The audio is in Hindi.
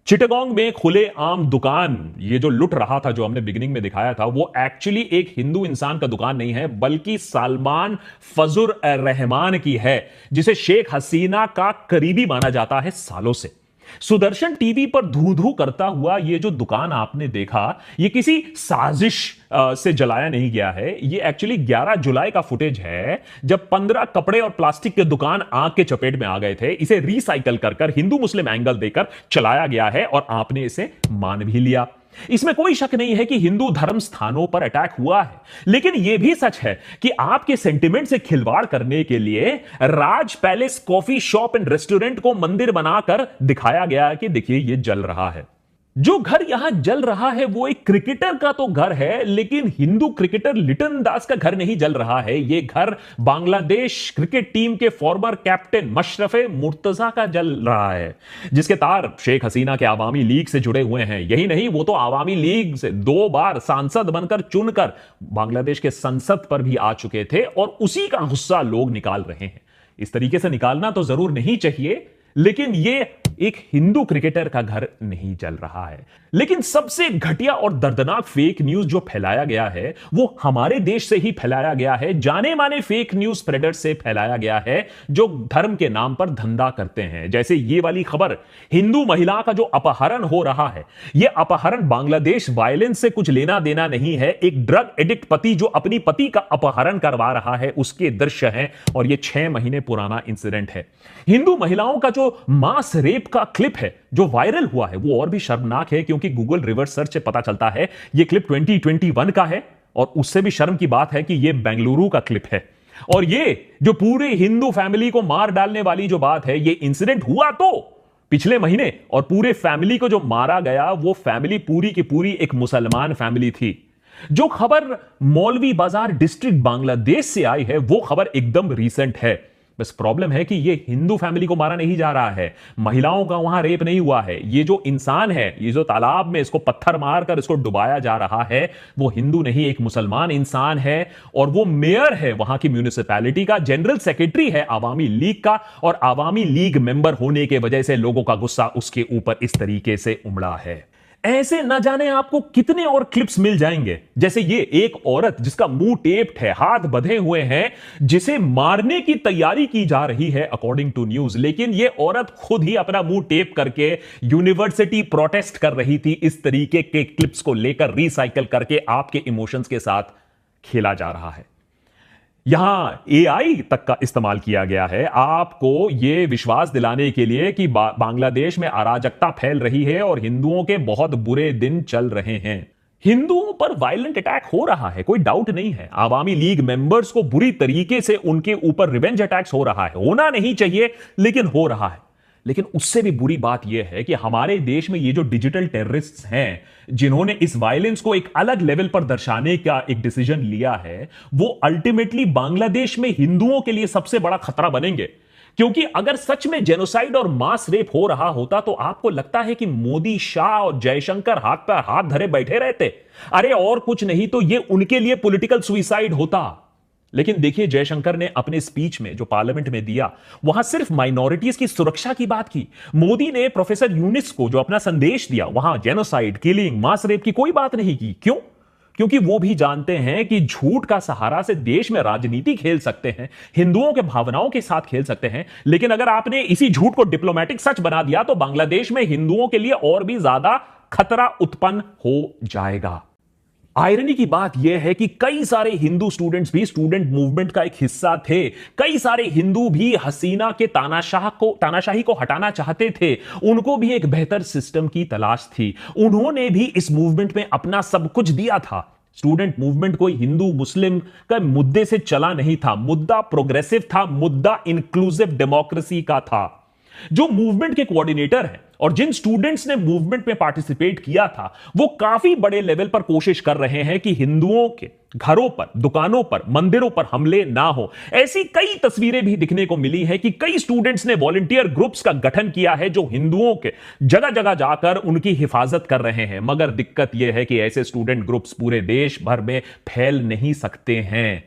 चिटागोंग में खुले आम दुकान, ये जो लुट रहा था, जो हमने बिगिनिंग में दिखाया था, वो एक्चुअली एक हिंदू इंसान का दुकान नहीं है, बल्कि सलमान फजुर रहमान की है, जिसे शेख हसीना का करीबी माना जाता है सालों से। सुदर्शन टीवी पर धू धू करता हुआ ये जो दुकान आपने देखा, ये किसी साजिश से जलाया नहीं गया है। ये एक्चुअली 11 जुलाई का फुटेज है, जब 15 कपड़े और प्लास्टिक के दुकान आग के चपेट में आ गए थे। इसे रिसाइकल कर हिंदू मुस्लिम एंगल देकर चलाया गया है और आपने इसे मान भी लिया। इसमें कोई शक नहीं है कि हिंदू धर्म स्थानों पर अटैक हुआ है, लेकिन यह भी सच है कि आपके सेंटिमेंट से खिलवाड़ करने के लिए Raj palace coffee shop and restaurant को मंदिर बनाकर दिखाया गया कि देखिए ये जल रहा है। जो घर यहां जल रहा है वो एक क्रिकेटर का तो घर है, लेकिन हिंदू क्रिकेटर लिटन दास का घर नहीं जल रहा है। ये घर बांग्लादेश क्रिकेट टीम के फॉर्मर कैप्टन मशरफे मुर्तजा का जल रहा है, जिसके तार शेख हसीना के आवामी लीग से जुड़े हुए हैं। यही नहीं, वो तो आवामी लीग से 2 बार सांसद बनकर चुनकर बांग्लादेश के संसद पर भी आ चुके थे और उसी का गुस्सा लोग निकाल रहे हैं। इस तरीके से निकालना तो जरूर नहीं चाहिए, लेकिन ये एक हिंदू क्रिकेटर का घर नहीं जल रहा है। लेकिन सबसे घटिया और दर्दनाक फेक न्यूज जो फैलाया गया है वो हमारे देश से ही फैलाया गया है। जाने माने फेक न्यूज स्प्रेडर से फैलाया गया है जो धर्म के नाम पर धंधा करते हैं। जैसे ये वाली खबर, हिंदू महिला का जो अपहरण हो रहा है, यह अपहरण बांग्लादेश वायलेंस से कुछ लेना देना नहीं है। एक ड्रग एडिक्ट पति जो अपनी पति का अपहरण करवा रहा है, उसके दृश्य हैं और यह 6 महीने पुराना इंसिडेंट है। हिंदू महिलाओं का जो मास रेप का क्लिप है जो वायरल हुआ है, वो और भी शर्मनाक है, क्योंकि गूगल रिवर्स सर्च से पता चलता है ये क्लिप 2021 का है। और उससे भी शर्म की बात है कि ये बेंगलुरु का क्लिप है। और ये जो पूरे हिंदू फैमिली को मार डालने वाली जो बात है, ये इंसिडेंट हुआ तो पिछले महीने, और पूरे फैमिली को जो मारा गया वो फैमिली पूरी की पूरी एक मुसलमान फैमिली थी। जो खबर मौलवी बाजार डिस्ट्रिक्ट बांग्लादेश से आई है वो खबर एकदम रीसेंट है। बस प्रॉब्लम है कि ये हिंदू फैमिली को मारा नहीं जा रहा है, महिलाओं का वहां रेप नहीं हुआ है। ये जो इंसान है, ये जो तालाब में इसको पत्थर मारकर इसको डुबाया जा रहा है, वो हिंदू नहीं, एक मुसलमान इंसान है। और वो मेयर है वहां की म्यूनिसिपैलिटी का, जनरल सेक्रेटरी है आवामी लीग का, और आवामी लीग मेंबर होने के वजह से लोगों का गुस्सा उसके ऊपर इस तरीके से उमड़ा है। ऐसे न जाने आपको कितने और क्लिप्स मिल जाएंगे। जैसे ये एक औरत जिसका मुंह टेप्ड है, हाथ बंधे हुए हैं, जिसे मारने की तैयारी की जा रही है अकॉर्डिंग टू न्यूज, लेकिन ये औरत खुद ही अपना मुंह टेप करके यूनिवर्सिटी प्रोटेस्ट कर रही थी। इस तरीके के क्लिप्स को लेकर रिसाइकल करके आपके इमोशंस के साथ खेला जा रहा है। यहां एआई तक का इस्तेमाल किया गया है आपको यह विश्वास दिलाने के लिए कि बांग्लादेश में अराजकता फैल रही है और हिंदुओं के बहुत बुरे दिन चल रहे हैं। हिंदुओं पर वायलेंट अटैक हो रहा है, कोई डाउट नहीं है। आवामी लीग मेंबर्स को बुरी तरीके से उनके ऊपर रिवेंज अटैक्स हो रहा है, होना नहीं चाहिए लेकिन हो रहा है। लेकिन उससे भी बुरी बात यह है कि हमारे देश में ये जो डिजिटल टेररिस्ट्स हैं, जिन्होंने इस वायलेंस को एक अलग लेवल पर दर्शाने का एक डिसीजन लिया है, वो अल्टीमेटली बांग्लादेश में हिंदुओं के लिए सबसे बड़ा खतरा बनेंगे। क्योंकि अगर सच में जेनोसाइड और मास रेप हो रहा होता तो आपको लगता है कि मोदी, शाह और जयशंकर हाथ पर हाथ धरे बैठे रहते? अरे और कुछ नहीं तो ये उनके लिए पॉलिटिकल सुइसाइड होता। लेकिन देखिए, जयशंकर ने अपने स्पीच में जो पार्लियामेंट में दिया, वहां सिर्फ माइनॉरिटीज की सुरक्षा की बात की। मोदी ने प्रोफेसर यूनिस को जो अपना संदेश दिया, वहां जेनोसाइड, किलिंग, मास रेप की कोई बात नहीं की। क्यों? क्योंकि वो भी जानते हैं कि झूठ का सहारा से देश में राजनीति खेल सकते हैं, हिंदुओं के भावनाओं के साथ खेल सकते हैं। लेकिन अगर आपने इसी झूठ को डिप्लोमेटिक सच बना दिया तो बांग्लादेश में हिंदुओं के लिए और भी ज्यादा खतरा उत्पन्न हो जाएगा। आयरनी की बात यह है कि कई सारे हिंदू स्टूडेंट्स भी स्टूडेंट मूवमेंट का एक हिस्सा थे। कई सारे हिंदू भी हसीना के तानाशाही को हटाना चाहते थे। उनको भी एक बेहतर सिस्टम की तलाश थी। उन्होंने भी इस मूवमेंट में अपना सब कुछ दिया था। स्टूडेंट मूवमेंट कोई हिंदू मुस्लिम का मुद्दे से चला नहीं था। मुद्दा प्रोग्रेसिव था, मुद्दा इंक्लूसिव डेमोक्रेसी का था। जो मूवमेंट के कोऑर्डिनेटर हैं और जिन स्टूडेंट्स ने मूवमेंट में पार्टिसिपेट किया था, वो काफी बड़े लेवल पर कोशिश कर रहे हैं कि हिंदुओं के घरों पर, दुकानों पर, मंदिरों पर हमले ना हो। ऐसी कई तस्वीरें भी दिखने को मिली है कि कई स्टूडेंट्स ने वॉलंटियर ग्रुप्स का गठन किया है जो हिंदुओं के जगह जगह जाकर उनकी हिफाजत कर रहे हैं। मगर दिक्कत यह है कि ऐसे स्टूडेंट ग्रुप्स पूरे देश भर में फैल नहीं सकते हैं।